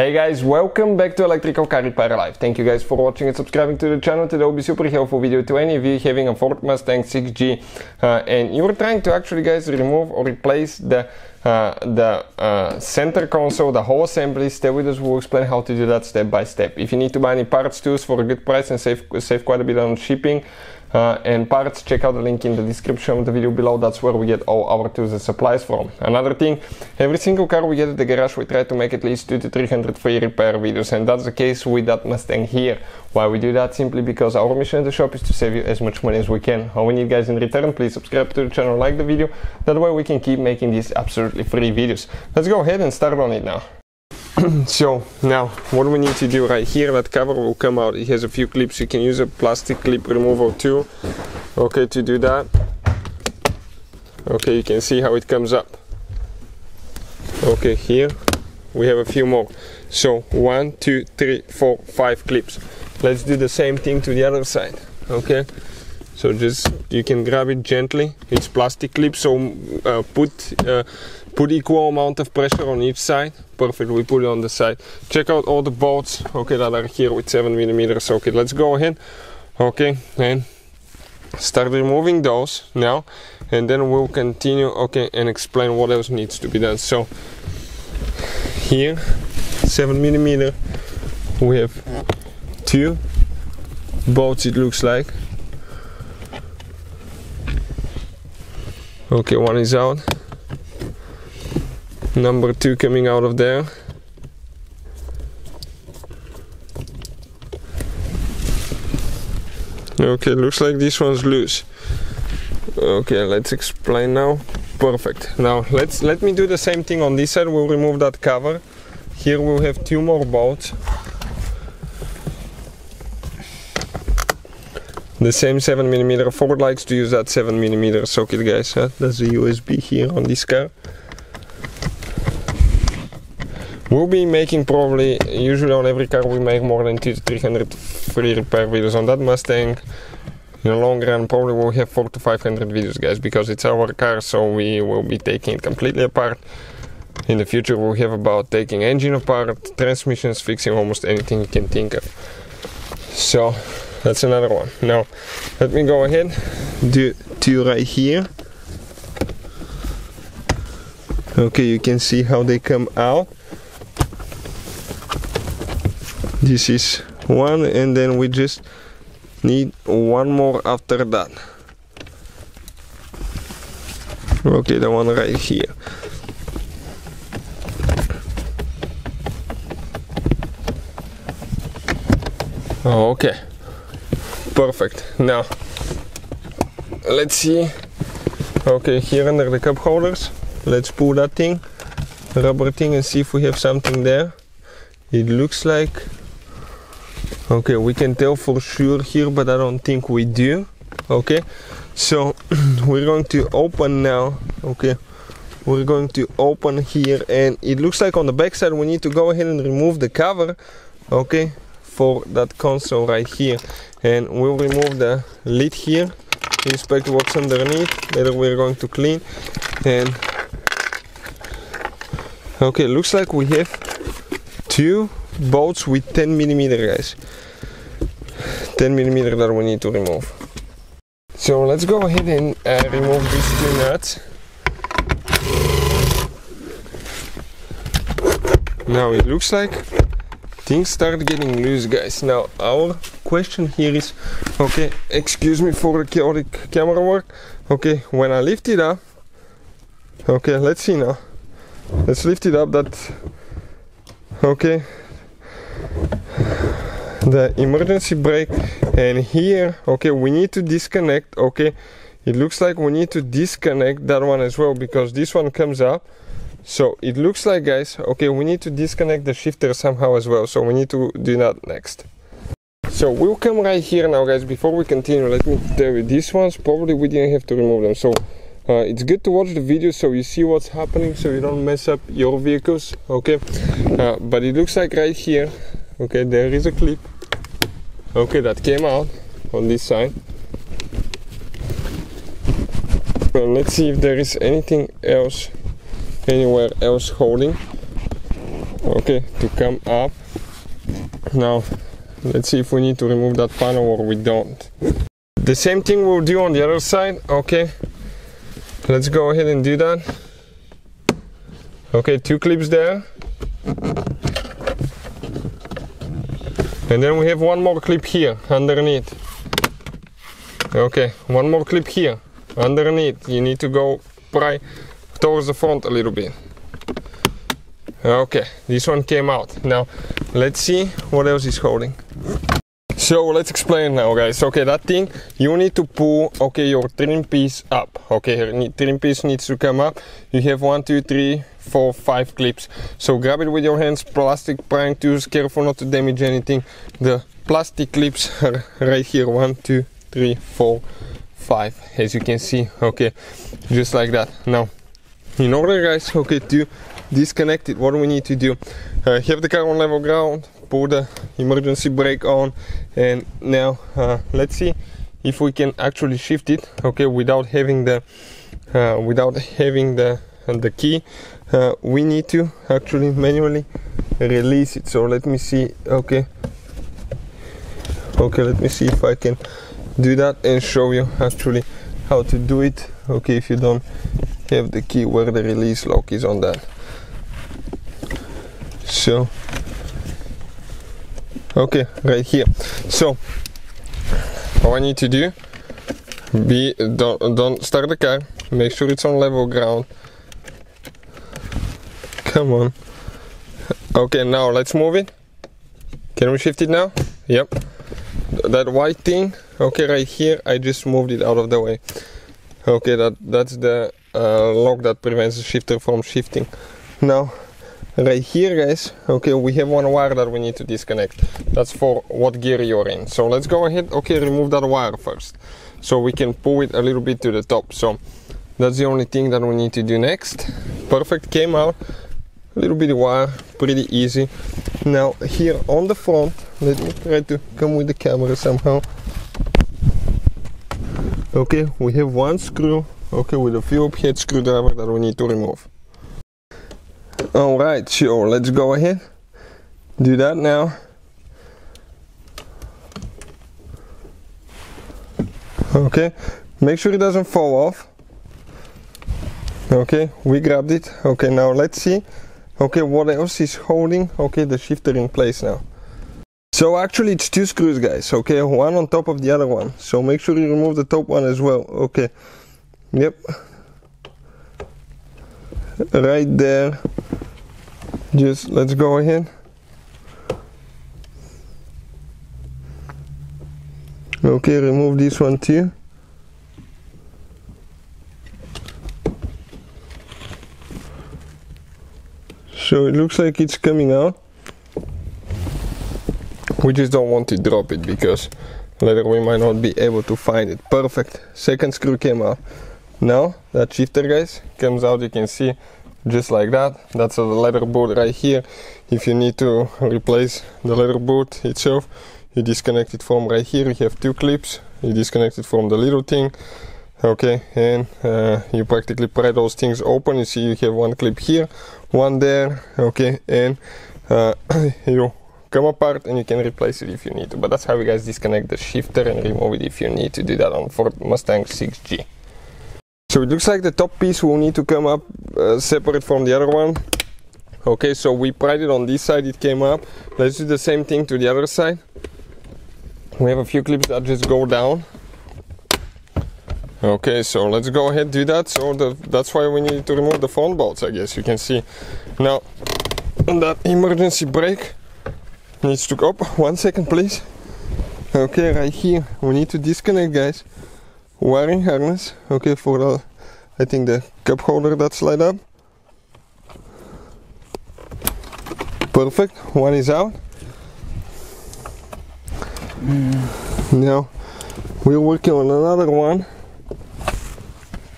Hey guys, welcome back to Electrical Car Repair Live. Thank you guys for watching and subscribing to the channel. Today will be super helpful video to any of you having a Ford Mustang GT and you were trying to actually guys remove or replace the center console, the whole assembly. Stay with us, we'll explain how to do that step by step. If you need to buy any parts tools for a good price and save quite a bit on shipping and parts, check out the link in the description of the video below. That's where we get all our tools and supplies from. Another thing, every single car we get at the garage, we try to make at least 200 to 300 free repair videos, and that's the case with that Mustang here. Why we do that? Simply because our mission at the shop is to save you as much money as we can. All we need guys in return, please subscribe to the channel, like the video, that way we can keep making these absolutely free videos. Let's go ahead and start on it now. So now what we need to do right here, that cover will come out. It has a few clips. You can use a plastic clip removal tool, okay, to do that. Okay, you can see how it comes up. Okay, here we have a few more. So 1, 2, 3, 4, 5 clips. Let's do the same thing to the other side. Okay, so just you can grab it gently. It's plastic clip, so put equal amount of pressure on each side. Perfect, we put it on the side. Check out all the bolts, okay, that are here with 7mm. Okay, let's go ahead, okay, and start removing those now, and then we'll continue, okay, and explain what else needs to be done. So here, 7mm, we have 2 bolts, it looks like. Okay, one is out. Number 2 coming out of there. Okay, looks like this one's loose. Okay, let's explain now. Perfect. Now let me do the same thing on this side. We'll remove that cover. Here we'll have 2 more bolts. The same 7mm. Ford likes to use that 7mm socket, guys. That's the USB here on this car. We'll be making probably, usually on every car we make more than 200 to 300 free repair videos. On that Mustang, in the long run, probably we'll have 400 to 500 videos, guys, because it's our car, so we will be taking it completely apart. In the future we'll have about taking engine apart, transmissions, fixing almost anything you can think of. So that's another one. Now let me go ahead, do 2 right here. Okay, you can see how they come out. This is one, and then we just need one more after that. Okay, the one right here. Okay, perfect. Now let's see. Okay, here under the cup holders, let's pull that thing, rubber thing, and see if we have something there. It looks like, okay, we can tell for sure here, but I don't think we do. Okay, so we're going to open now. Okay, we're going to open here, and it looks like on the back side we need to go ahead and remove the cover, okay, for that console right here, and we'll remove the lid here, inspect what's underneath. Later we're going to clean, and okay, looks like we have 2 bolts with 10mm, guys. 10mm that we need to remove. So let's go ahead and remove these 2 nuts. Now it looks like things start getting loose, guys. Now our question here is, okay, excuse me for the chaotic camera work. Okay, when I lift it up, okay, let's see now. Let's lift it up, that, okay, the emergency brake, and here, okay, we need to disconnect. Okay, it looks like we need to disconnect that one as well, because this one comes up. So it looks like, guys, okay, we need to disconnect the shifter somehow as well, so we need to do that next. So we'll come right here now, guys. Before we continue, let me tell you, these ones probably we didn't have to remove them, so it's good to watch the video so you see what's happening, so you don't mess up your vehicles. Okay, but it looks like right here, okay, there is a clip, okay, that came out on this side. Well, let's see if there is anything else, anywhere else holding. okay, to come up. Now let's see if we need to remove that panel or we don't. The same thing we'll do on the other side. Okay, let's go ahead and do that. Okay, 2 clips there, and then we have one more clip here underneath. Okay, one more clip here underneath. You need to go pry towards the front a little bit. Okay, this one came out. Now let's see what else is holding. So let's explain now, guys. Okay, that thing, you need to pull, okay, your trim piece up. Okay, your trim piece needs to come up. You have 1, 2, 3, 4, 5 clips. So grab it with your hands, plastic prying tools, careful not to damage anything. The plastic clips are right here, 1, 2, 3, 4, 5, as you can see. Okay, just like that. Now, in order, guys, okay, to disconnect it, what do we need to do? Have the car on level ground, put the emergency brake on, and now let's see if we can actually shift it, okay, without having the key. We need to actually manually release it. So let me see. Okay, let me see if I can do that and show you actually how to do it. Okay, if you don't have the key, where the release lock is on that. So okay, right here. So all I need to do, don't start the car, make sure it's on level ground. Come on. Okay, now let's move it. Can we shift it now? Yep. That white thing, okay, right here, I just moved it out of the way. Okay, that's the lock that prevents the shifter from shifting. Now right here, guys, okay, we have one wire that we need to disconnect. That's for what gear you're in. So let's go ahead, okay, remove that wire first, so we can pull it a little bit to the top. So that's the only thing that we need to do next. Perfect, came out. A little bit of wire, pretty easy. Now here on the front, let me try to come with the camera somehow. Okay, we have one screw, okay, with a Phillips head screwdriver that we need to remove. Alright, so let's go ahead, do that now. Okay, make sure it doesn't fall off. Okay, we grabbed it. Okay, now let's see, okay, what else is holding, okay, the shifter in place now. So actually it's 2 screws, guys, okay, one on top of the other one. So make sure you remove the top one as well. Okay, yep, right there. Just let's go ahead. Okay, remove this one too. So it looks like it's coming out. We just don't want to drop it because later we might not be able to find it. Perfect, second screw came out. Now that shifter, guys, comes out, you can see, just like that. That's a leather boot right here. If you need to replace the leather boot itself, you disconnect it from right here. You have 2 clips, you disconnect it from the little thing, okay, and you practically pry those things open. You see you have 1 clip here, 1 there, okay, and you come apart and you can replace it if you need to. But that's how you guys disconnect the shifter and remove it if you need to do that on Ford Mustang 6G. So it looks like the top piece will need to come up separate from the other one. Okay, so we pried it on this side, it came up. Let's do the same thing to the other side. We have a few clips that just go down. Okay, so let's go ahead and do that. So that's why we need to remove the front bolts, I guess. You can see now that emergency brake needs to go up. 1 second, please. Okay, right here we need to disconnect, guys, wiring harness, okay, for the, I think, the cup holder that slide up. Perfect, one is out. Now we're working on another one.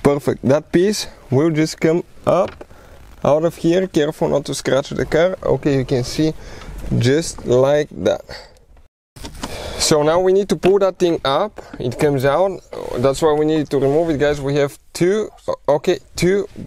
Perfect, that piece will just come up out of here. Careful not to scratch the car. Okay, you can see, just like that. So now we need to pull that thing up. It comes out. That's why we need to remove it, guys. We have two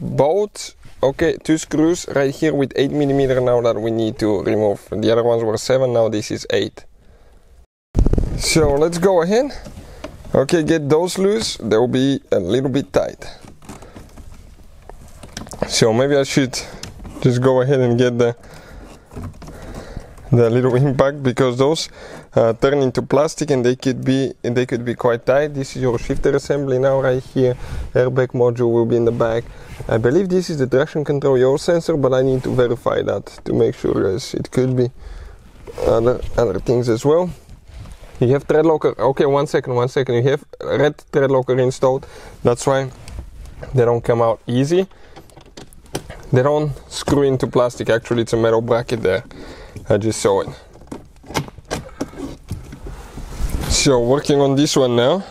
bolts okay, 2 screws right here with 8mm now that we need to remove. The other ones were 7, now this is 8. So let's go ahead. Okay, get those loose. They'll be a little bit tight. So maybe I should just go ahead and get the little impact, because those turn into plastic and they could be quite tight. This is your shifter assembly now right here. Airbag module will be in the back. I believe this is the traction control yaw sensor, but I need to verify that to make sure, guys. It could be other things as well. You have thread locker. Okay, one second. You have red thread locker installed. That's why they don't come out easy. They don't screw into plastic. Actually, it's a metal bracket there. I just saw it. So working on this one now.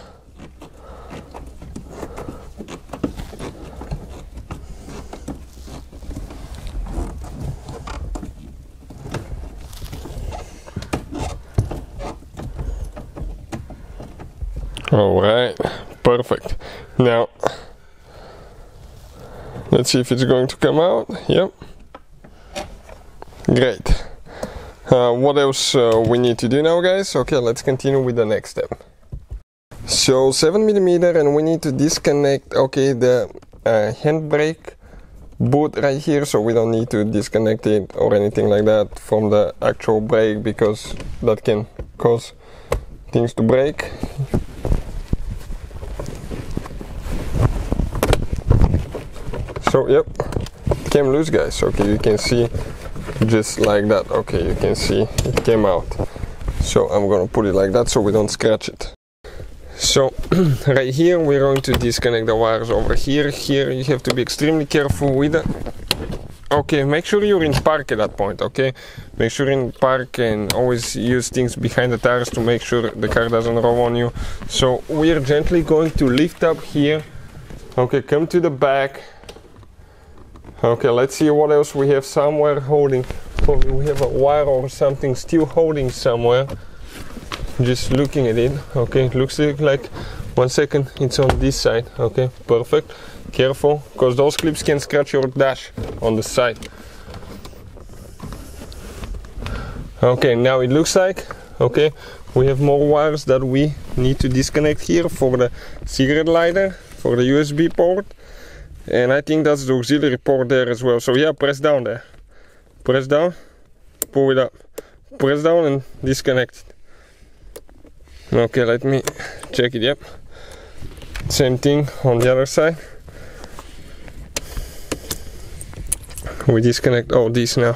All right, perfect. Now, let's see if it's going to come out. Yep. Great. What else we need to do now, guys? Okay, let's continue with the next step. So 7mm, and we need to disconnect, okay, the handbrake boot right here, so we don't need to disconnect it or anything like that from the actual brake, because that can cause things to break. So yep, it came loose, guys. Okay, you can see just like that. Okay, you can see it came out. So I'm gonna put it like that so we don't scratch it. So right here we're going to disconnect the wires over here. Here you have to be extremely careful with it. Okay, make sure you're in park at that point, okay? Make sure you're in park, and always use things behind the tires to make sure the car doesn't roll on you. So we're gently going to lift up here. Okay, come to the back. Okay, let's see what else we have somewhere holding. Probably we have a wire or something still holding somewhere. Just looking at it. Okay, it looks like, one second, it's on this side. Okay, perfect. Careful, because those clips can scratch your dash on the side. Okay, now it looks like, okay, we have more wires that we need to disconnect here for the cigarette lighter, for the USB port. And I think that's the auxiliary port there as well. So yeah, press down there. Press down, pull it up. Press down and disconnect it. Okay, let me check it, yep. Same thing on the other side. We disconnect all these now.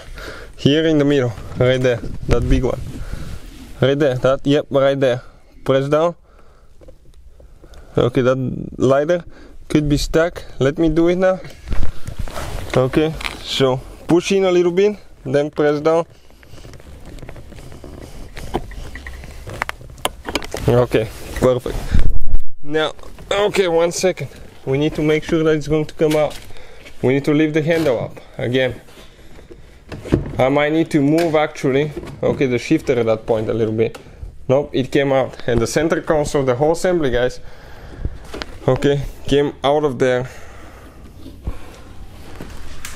Here in the middle, right there, that big one. Right there, that, yep, right there. Press down. Okay, that lighter could be stuck. Let me do it now. Okay, so push in a little bit, then press down. Okay, perfect. Now, okay, one second. We need to make sure that it's going to come out. We need to lift the handle up again. I might need to move actually, okay, the shifter at that point a little bit. Nope, it came out. And the center console, the whole assembly, guys, okay, came out of there.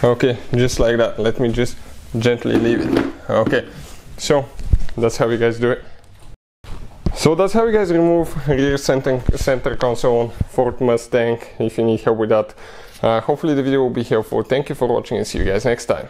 Okay, just like that. Let me just gently leave it. Okay, so that's how you guys do it. So that's how you guys remove rear center console on Ford Mustang. If you need help with that, hopefully the video will be helpful. Thank you for watching, and see you guys next time.